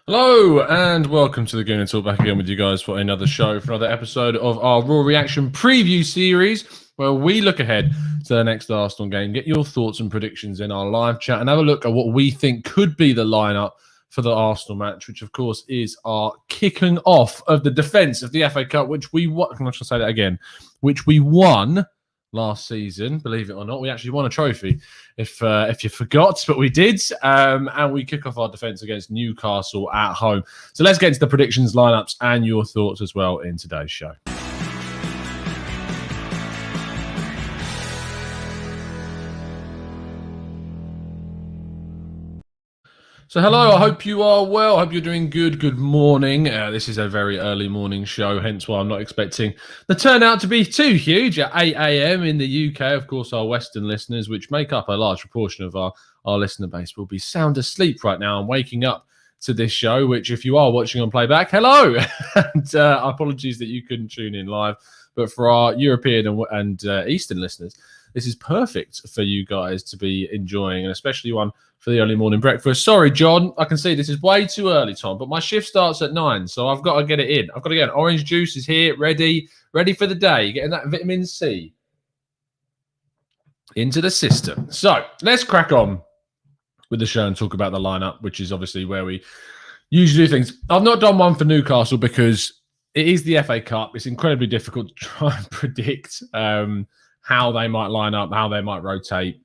Hello and welcome to the Goon and Talk, back again with you guys for another show, for another episode of our Raw Reaction preview series, where we look ahead to the next Arsenal game, get your thoughts and predictions in our live chat, and have a look at what we think could be the lineup for the Arsenal match, which of course is our kicking off of the defence of the FA Cup, which we won. I should say that again, which we won last season. Believe it or not, we actually won a trophy. If you forgot, but we did, and we kick off our defence against Newcastle at home. So let's get into the predictions, lineups, and your thoughts as well in today's show. So hello, I hope you are well. I hope you're doing good. Good morning. This is a very early morning show, hence why I'm not expecting the turnout to be too huge at 8 a.m. in the UK. Of course, our Western listeners, which make up a large proportion of our listener base, will be sound asleep right now and waking up to this show, which if you are watching on playback, hello. And apologies that you couldn't tune in live. But for our European and Eastern listeners, this is perfect for you guys to be enjoying, and especially one for the early morning breakfast. Sorry, John, I can see this is way too early, Tom, but my shift starts at 9, so I've got to get it in. I've got to get it. Orange juice is here, ready for the day, getting that vitamin C into the system. So let's crack on with the show and talk about the lineup, which is obviously where we usually do things. I've not done one for Newcastle because it is the FA Cup. It's incredibly difficult to try and predict how they might line up, how they might rotate.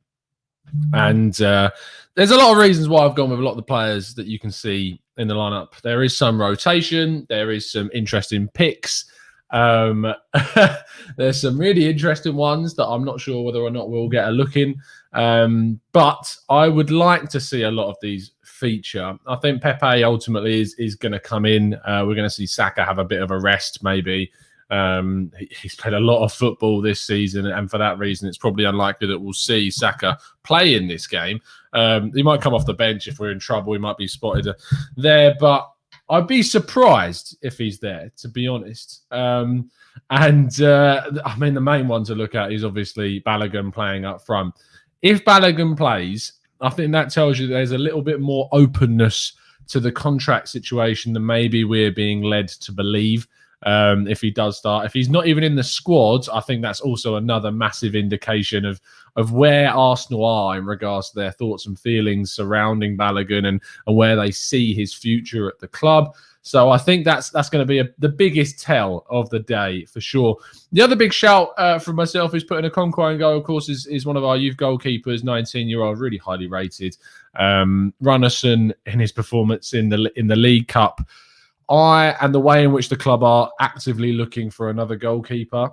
And there's a lot of reasons why I've gone with a lot of the players that you can see in the lineup. There is some rotation. There is some interesting picks. There's some really interesting ones that I'm not sure whether or not we'll get a look in. But I would like to see a lot of these feature. I think Pepe ultimately is going to come in. We're going to see Saka have a bit of a rest, maybe. He's played a lot of football this season, and for that reason, it's probably unlikely that we'll see Saka play in this game. He might come off the bench if we're in trouble. He might be spotted there, but I'd be surprised if he's there, to be honest. I mean, the main one to look at is obviously Balogun playing up front. If Balogun plays, I think that tells you there's a little bit more openness to the contract situation than maybe we're being led to believe. If he does start, if he's not even in the squad, I think that's also another massive indication of where Arsenal are in regards to their thoughts and feelings surrounding Balogun and where they see his future at the club. So I think that's going to be the biggest tell of the day for sure. The other big shout from myself is putting a Okonkwo in goal. Of course, is one of our youth goalkeepers, 19-year-old, really highly rated. Runnison in his performance in the League Cup. And the way in which the club are actively looking for another goalkeeper,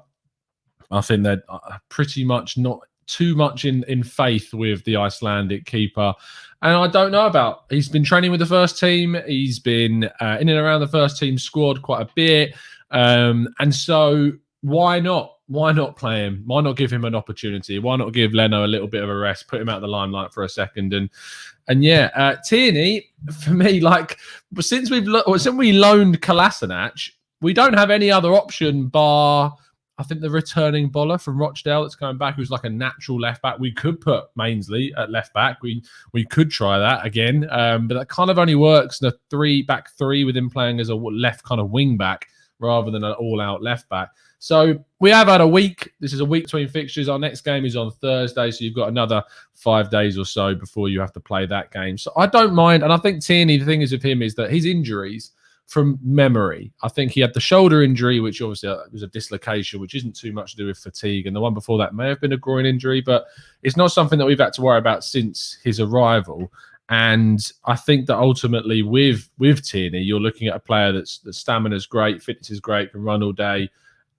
I think they're pretty much not too much in faith with the Icelandic keeper. And I don't know about, he's been training with the first team. He's been in and around the first team squad quite a bit. And so why not? Why not play him? Why not give him an opportunity? Why not give Leno a little bit of a rest, put him out of the limelight for a second? And yeah, Tierney, for me, like, since we loaned Kolasinac, we don't have any other option bar, I think, the returning bowler from Rochdale that's coming back, who's like a natural left back. We could put Mainsley at left back. We could try that again, but that kind of only works in a 3-back-3 with him playing as a left kind of wing back rather than an all-out left back. So we have had a week. This is a week between fixtures. Our next game is on Thursday, so you've got another 5 days or so before you have to play that game. So I don't mind. And I think Tierney, the thing is with him is that his injuries, from memory, I think he had the shoulder injury, which obviously was a dislocation, which isn't too much to do with fatigue. And the one before that may have been a groin injury, but it's not something that we've had to worry about since his arrival. And I think that ultimately with Tierney, you're looking at a player that's stamina's great, fitness is great, can run all day.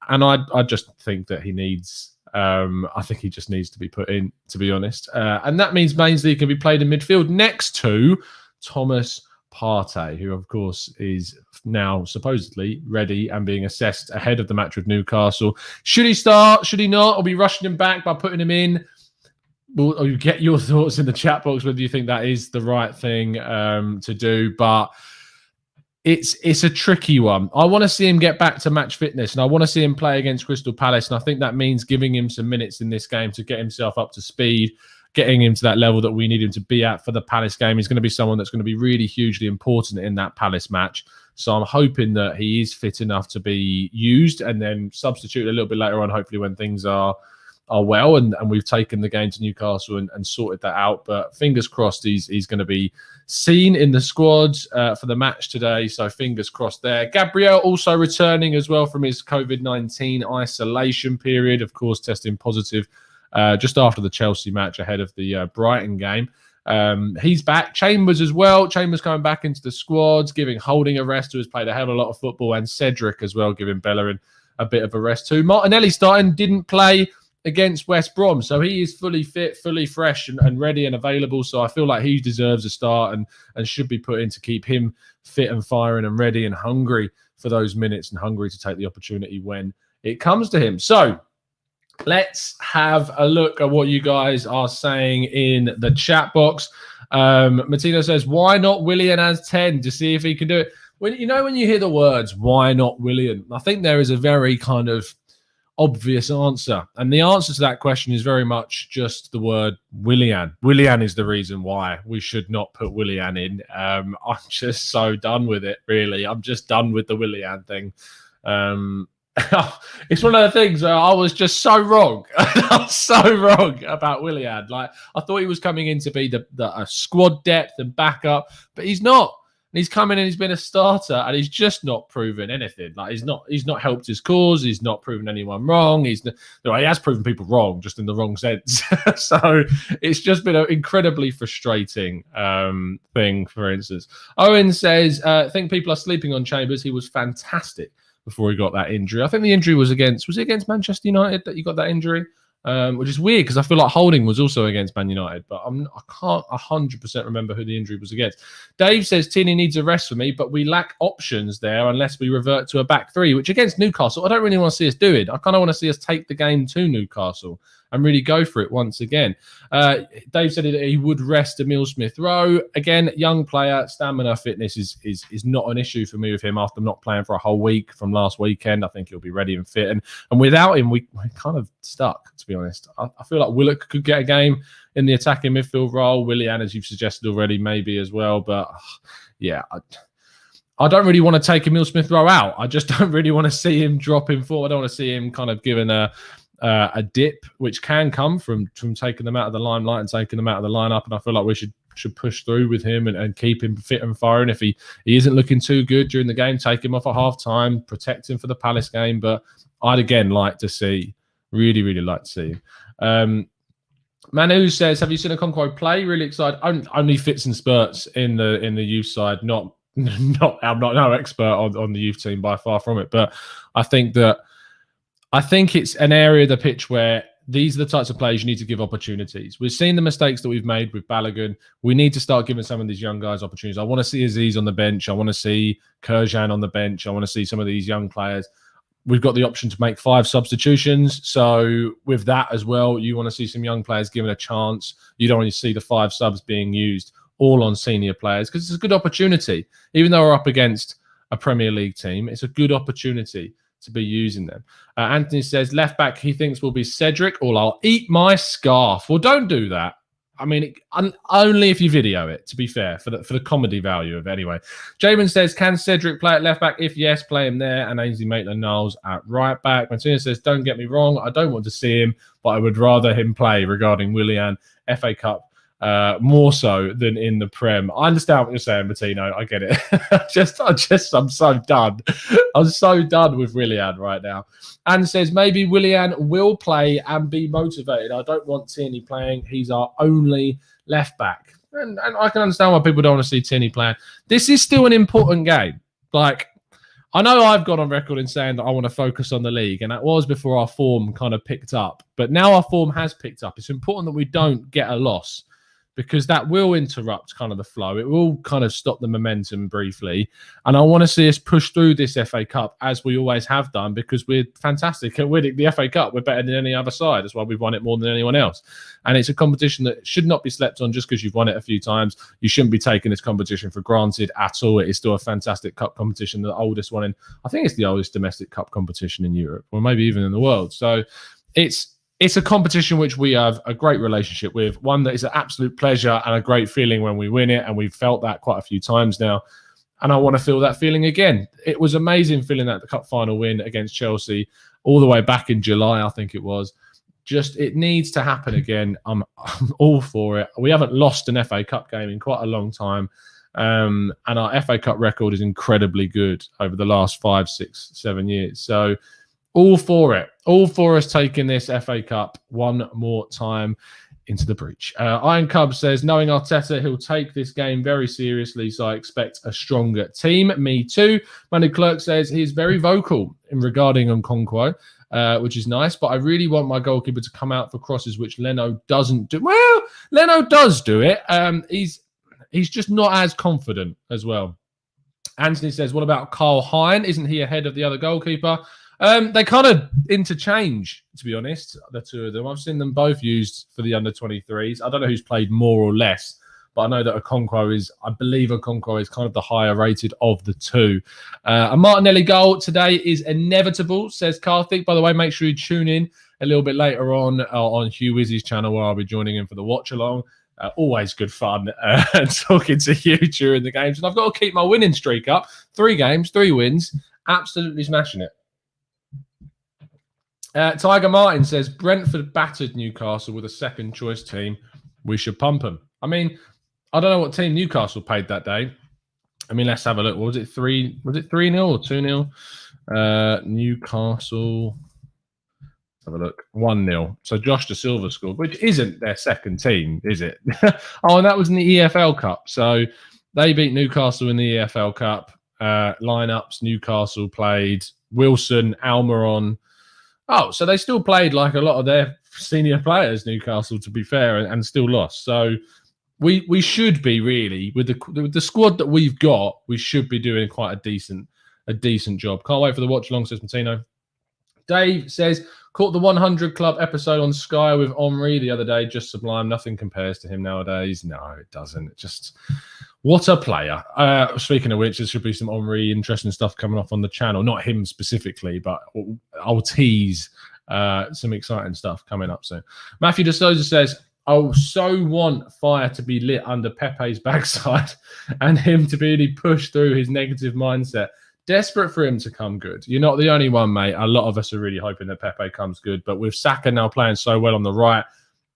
And I just think that he needs, I think he just needs to be put in, to be honest. And that means Mainsley can be played in midfield next to Thomas Partey, who, of course, is now supposedly ready and being assessed ahead of the match with Newcastle. Should he start? Should he not? Or be rushing him back by putting him in? Well, you get your thoughts in the chat box whether you think that is the right thing to do. But it's a tricky one. I want to see him get back to match fitness, and I want to see him play against Crystal Palace. And I think that means giving him some minutes in this game to get himself up to speed, getting him to that level that we need him to be at for the Palace game. He's going to be someone that's going to be really hugely important in that Palace match. So I'm hoping that he is fit enough to be used and then substituted a little bit later on, hopefully when things are well and we've taken the game to Newcastle and sorted that out. But fingers crossed he's going to be seen in the squad for the match today. So fingers crossed there. Gabriel also returning as well from his COVID-19 isolation period, of course, testing positive just after the Chelsea match ahead of the Brighton game. He's back. Chambers as well. Chambers coming back into the squads, giving Holding a rest, who has played a hell of a lot of football, and Cedric as well, giving Bellerin a bit of a rest too. Martinelli starting, didn't play against West Brom, so he is fully fit, fully fresh and ready and available. So I feel like he deserves a start and should be put in to keep him fit and firing and ready and hungry for those minutes and hungry to take the opportunity when it comes to him. So let's have a look at what you guys are saying in the chat box. Martino says, why not Willian as 10 to see if he can do it? When you hear the words, why not Willian? I think there is a very kind of obvious answer. And the answer to that question is very much just the word Willian. Willian is the reason why we should not put Willian in. I'm just so done with it, really. I'm just done with the Willian thing. It's one of the things where I was just so wrong. I was so wrong about Willian. Like, I thought he was coming in to be the squad depth and backup, but he's not. And he's come in and he's been a starter, and he's just not proven anything. Like, he's not helped his cause. He's not proven anyone wrong. He has proven people wrong, just in the wrong sense. So it's just been an incredibly frustrating thing. For instance, Owen says, I think people are sleeping on Chambers. He was fantastic before he got that injury. I think the injury was it against Manchester United that he got that injury? Which is weird because I feel like Holding was also against Man United, but I can't 100% remember who the injury was against. Dave says Tierney needs a rest for me, but we lack options there unless we revert to a back three, which against Newcastle, I don't really want to see us do it. I kind of want to see us take the game to Newcastle and really go for it once again. Dave said that he would rest Emile Smith-Rowe. Again, young player, stamina, fitness is not an issue for me with him after not playing for a whole week from last weekend. I think he'll be ready and fit. And without him, we're kind of stuck, to be honest. I feel like Willock could get a game in the attacking midfield role. Willian, as you've suggested already, maybe as well. But yeah, I don't really want to take Emile Smith-Rowe out. I just don't really want to see him dropping forward. I don't want to see him kind of given a dip, which can come from taking them out of the limelight and taking them out of the lineup. And I feel like we should push through with him and keep him fit and firing. If he isn't looking too good during the game, take him off at half time, protect him for the Palace game. But I'd again like to see, really, really like to see. Manu says, have you seen Okonkwo play? Really excited. Only fits and spurts in the youth side. I'm not no expert on the youth team, by far from it. But I think it's an area of the pitch where these are the types of players you need to give opportunities. We've seen the mistakes that we've made with Balogun. We need to start giving some of these young guys opportunities. I want to see Aziz on the bench. I want to see Kerjan on the bench. I want to see some of these young players. We've got the option to make 5 substitutions. So with that as well, you want to see some young players given a chance. You don't want to see the 5 subs being used all on senior players because it's a good opportunity. Even though we're up against a Premier League team, it's a good opportunity to be using them. Anthony says, left back he thinks will be Cedric, or I'll eat my scarf. Well, don't do that. I mean, only if you video it, to be fair, for the comedy value of it anyway. Jamin says, can Cedric play at left back? If yes, play him there. And Ainsley Maitland-Niles at right back. Martina says, don't get me wrong, I don't want to see him, but I would rather him play regarding Willian, FA Cup, more so than in the Prem. I understand what you're saying, Martino. I get it. I'm so done. I'm so done with Willian right now. And says maybe Willian will play and be motivated. I don't want Tierney playing. He's our only left back. And I can understand why people don't want to see Tierney playing. This is still an important game. Like, I know I've gone on record in saying that I want to focus on the league, and that was before our form kind of picked up. But now our form has picked up. It's important that we don't get a loss, because that will interrupt kind of the flow. It will kind of stop the momentum briefly. And I want to see us push through this FA Cup as we always have done, because we're fantastic at winning the FA Cup. We're better than any other side. That's why we've won it more than anyone else. And it's a competition that should not be slept on just because you've won it a few times. You shouldn't be taking this competition for granted at all. It is still a fantastic cup competition, the oldest one I think it's the oldest domestic cup competition in Europe, or maybe even in the world. So it's it's a competition which we have a great relationship with, one that is an absolute pleasure and a great feeling when we win it, and we've felt that quite a few times now. And I want to feel that feeling again. It was amazing feeling that the cup final win against Chelsea all the way back in July, I think it was. Just, it needs to happen again. I'm all for it. We haven't lost an FA Cup game in quite a long time. And our FA Cup record is incredibly good over the last 5, 6, 7 years. So all for it. All for us taking this FA Cup one more time into the breach. Iron Cub says, knowing Arteta, he'll take this game very seriously, so I expect a stronger team. Me too. Manu Clerk says he's very vocal in regarding Nkonkwo, which is nice, but I really want my goalkeeper to come out for crosses, which Leno doesn't do. Well, Leno does do it. He's just not as confident as well. Anthony says, what about Carl Hine? Isn't he ahead of the other goalkeeper? They kind of interchange, to be honest, the two of them. I've seen them both used for the under-23s. I don't know who's played more or less, but I know that I believe Okonkwo is kind of the higher rated of the two. A Martinelli goal today is inevitable, says Karthik. By the way, make sure you tune in a little bit later on Hugh Wizzy's channel, where I'll be joining in for the watch-along. Always good fun talking to you during the games. And I've got to keep my winning streak up. 3 games, 3 wins. Absolutely smashing it. Tiger Martin says, Brentford battered Newcastle with a second choice team. We should pump them. I mean, I don't know what team Newcastle paid that day. I mean, let's have a look. Was it 3-0 or 2-0? Newcastle. Let's have a look. 1-0. So Josh Da Silva scored, which isn't their second team, is it? Oh, and that was in the EFL Cup. So they beat Newcastle in the EFL Cup. Lineups, Newcastle played Wilson, Almiron. Oh, so they still played like a lot of their senior players, Newcastle, to be fair, and still lost. So we should be really, with the squad that we've got, we should be doing quite a decent job. Can't wait for the watch along, says Martino. Dave says, caught the 100 Club episode on Sky with Henry the other day. Just sublime. Nothing compares to him nowadays. No, it doesn't. It just, what a player. Speaking of which, there should be some Henry interesting stuff coming off on the channel. Not him specifically, but I'll tease some exciting stuff coming up soon. Matthew De Souza says, I so want fire to be lit under Pepe's backside and him to be really pushed through his negative mindset. Desperate for him to come good. You're not the only one, mate. A lot of us are really hoping that Pepe comes good. But with Saka now playing so well on the right,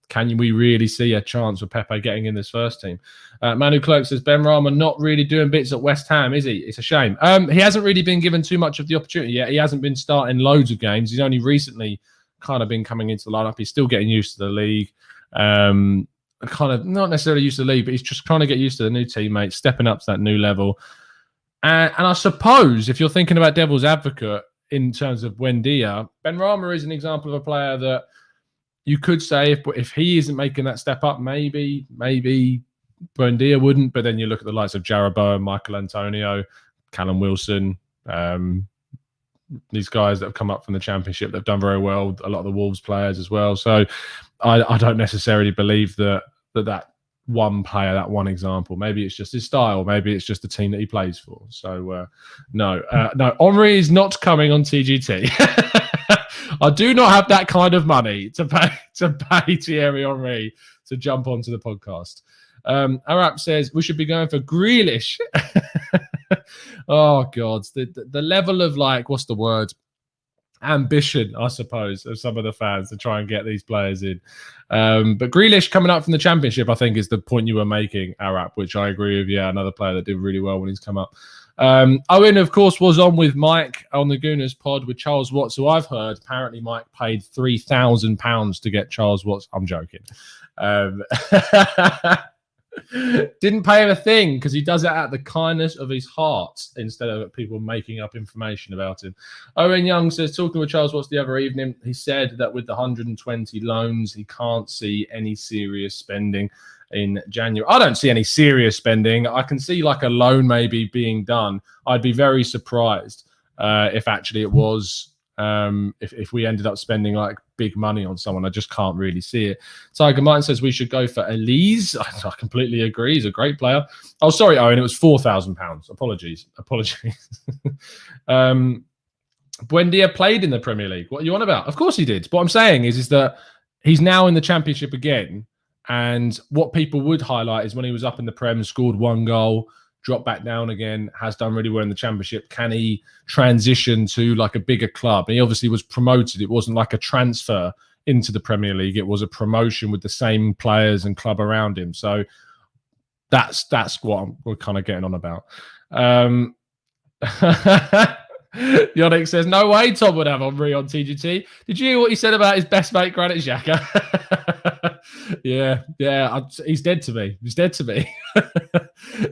can we really see a chance of Pepe getting in this first team? Manu Clerk says, Ben Rama not really doing bits at West Ham, is he? It's a shame. He hasn't really been given too much of the opportunity yet. He hasn't been starting loads of games. He's only recently kind of been coming into the lineup. He's still getting used to the league. Kind of not necessarily used to the league, but he's just trying to get used to the new teammates, stepping up to that new level. And I suppose if you're thinking about devil's advocate in terms of Buendia, Ben Rama is an example of a player that you could say if he isn't making that step up, maybe Buendia wouldn't. But then you look at the likes of Jaraboa, Michael Antonio, Callum Wilson, these guys that have come up from the Championship that have done very well, a lot of the Wolves players as well. So I don't necessarily believe that one player, that one example. Maybe it's just his style. Maybe it's just the team that he plays for. So no, Henry is not coming on TGT. I do not have that kind of money to pay Thierry Henry to jump onto the podcast. Arap says we should be going for Grealish. Oh God, the level of what's the word? Ambition, I suppose, of some of the fans to try and get these players in. But Grealish coming up from the Championship, I think, is the point you were making, Arap, which I agree with. Yeah, another player that did really well when he's come up. Owen, of course, was on with Mike on the Gooners pod with Charles Watts, who I've heard apparently Mike paid £3,000 to get Charles Watts. I'm joking. Didn't pay him a thing because he does it out of the kindness of his heart instead of people making up information about him. Owen Young says, talking with Charles Watts the other evening, he said that with the 120 loans, he can't see any serious spending in January. I don't see any serious spending. I can see a loan maybe being done. I'd be very surprised if actually it was if we ended up spending big money on someone. I just can't really see it. Tiger Martin says we should go for Elise. I completely agree. He's a great player. Oh, sorry, Owen. It was £4,000. Apologies. Buendia played in the Premier League. What are you on about? Of course he did. What I'm saying is that he's now in the Championship again. And what people would highlight is when he was up in the Prem, scored 1 goal, dropped back down again, has done really well in the Championship. Can he transition to like a bigger club? And he obviously was promoted. It wasn't like a transfer into the Premier League. It was a promotion with the same players and club around him. So that's what we're kind of getting on about. Yannick says, no way Tom would have Henry on TGT. Did you hear what he said about his best mate, Granit Xhaka? yeah, he's dead to me. He's dead to me.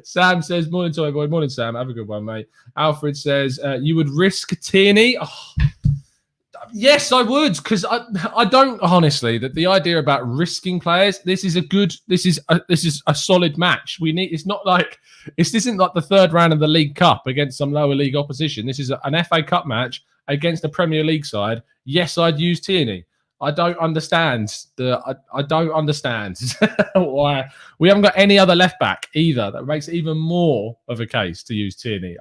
Sam says, morning, Toy Boy. Morning, Sam. Have a good one, mate. Alfred says, you would risk Tierney? Oh, yes, I would, because I don't honestly that the idea about risking players. This is a solid match. It's not like this isn't like the third round of the League Cup against some lower league opposition. This is an FA Cup match against a Premier League side. Yes, I'd use Tierney. I don't understand I don't understand why we haven't got any other left back either. That makes it even more of a case to use Tierney.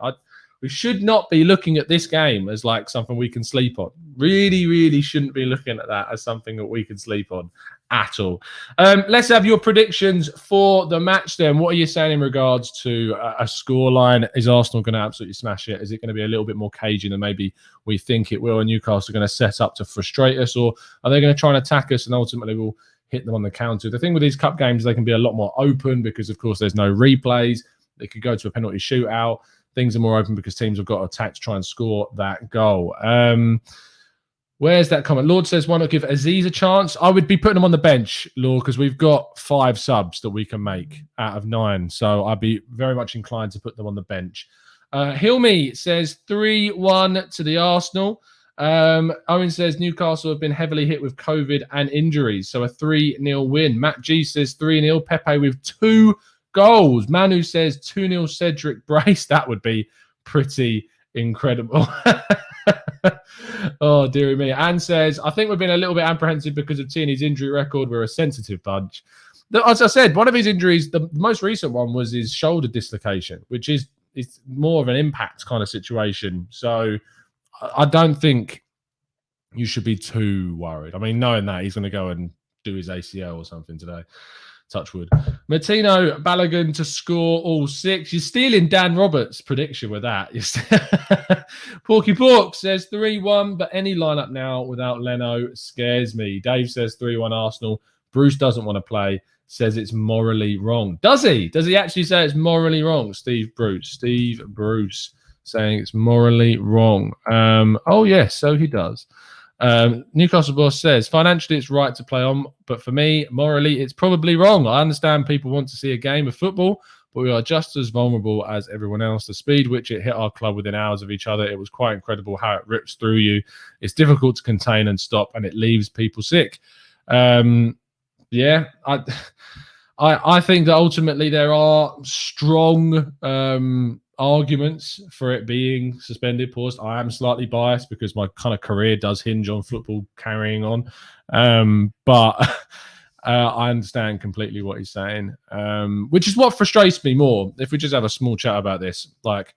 We should not be looking at this game as like something we can sleep on. Really, really shouldn't be looking at that as something that we can sleep on at all. Let's have your predictions for the match then. What are you saying in regards to a scoreline? Is Arsenal going to absolutely smash it? Is it going to be a little bit more cagey than maybe we think it will? And Newcastle are going to set up to frustrate us? Or are they going to try and attack us and ultimately we'll hit them on the counter? The thing with these cup games, they can be a lot more open because, of course, there's no replays. They could go to a penalty shootout. Things are more open because teams have got to attack to try and score that goal. Where's that comment? Lord says, why not give Aziz a chance? I would be putting him on the bench, Lord, because we've got 5 subs that we can make out of 9. So I'd be very much inclined to put them on the bench. Hilmi says 3-1 to the Arsenal. Owen says Newcastle have been heavily hit with COVID and injuries. So a 3-0 win. Matt G says 3-0. Pepe with 2 goals. Manu says 2-0 Cedric Brace. That would be pretty incredible. Oh, dearie me. Anne says, I think we've been a little bit apprehensive because of Tierney's injury record. We're a sensitive bunch. As I said, one of his injuries, the most recent one was his shoulder dislocation, which is more of an impact kind of situation. So I don't think you should be too worried. I mean, knowing that he's going to go and do his ACL or something today. Touch wood. Martino Balogun to score all 6. You're stealing Dan Roberts' prediction with that. Porky Pork says 3-1, but any lineup now without Leno scares me. Dave says 3-1 Arsenal. Bruce doesn't want to play, says it's morally wrong. Does he? Does he actually say it's morally wrong? Steve Bruce saying it's morally wrong. Oh, yes, so he does. Newcastle boss says financially it's right to play on, but for me morally it's probably wrong. I understand people want to see a game of football, but we are just as vulnerable as everyone else. The speed which it hit our club within hours of each other, it was quite incredible how it rips through you. It's difficult to contain and stop, and it leaves people sick. I think that ultimately there are strong arguments for it being suspended, paused. I am slightly biased because my kind of career does hinge on football carrying on. But I understand completely what he's saying, which is what frustrates me more. If we just have a small chat about this, like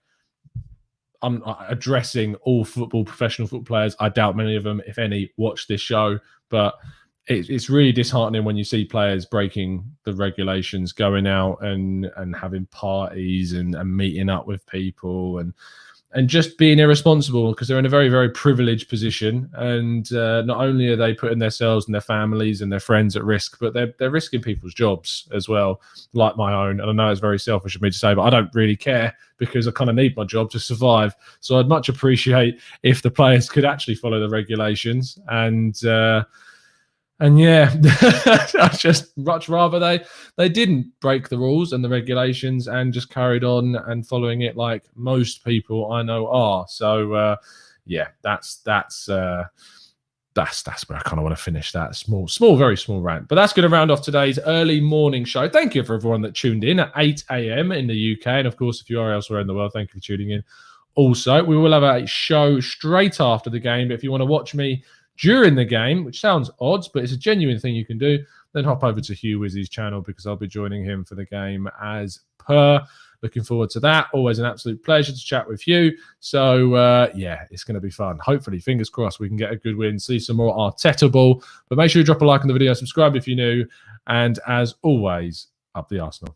I'm addressing all professional football players. I doubt many of them, if any, watch this show, but it's really disheartening when you see players breaking the regulations, going out and having parties and meeting up with people and just being irresponsible because they're in a very, very privileged position. And not only are they putting themselves and their families and their friends at risk, but they're risking people's jobs as well, like my own. And I know it's very selfish of me to say, but I don't really care because I kind of need my job to survive. So I'd much appreciate if the players could actually follow the regulations and yeah, I'd just much rather they didn't break the rules and the regulations and just carried on and following it like most people I know are. So that's where I kind of want to finish that small, very small rant. But that's going to round off today's early morning show. Thank you for everyone that tuned in at 8 a.m. in the UK, and of course, if you are elsewhere in the world, thank you for tuning in. Also, we will have a show straight after the game. But if you want to watch me during the game, which sounds odd, but it's a genuine thing you can do, then hop over to Hugh Wizzy's channel because I'll be joining him for the game as per. looking forward to that. Always an absolute pleasure to chat with you. So, yeah, it's going to be fun. Hopefully, fingers crossed, we can get a good win, see some more Arteta ball. But make sure you drop a like on the video, subscribe if you're new, and as always, up the Arsenal.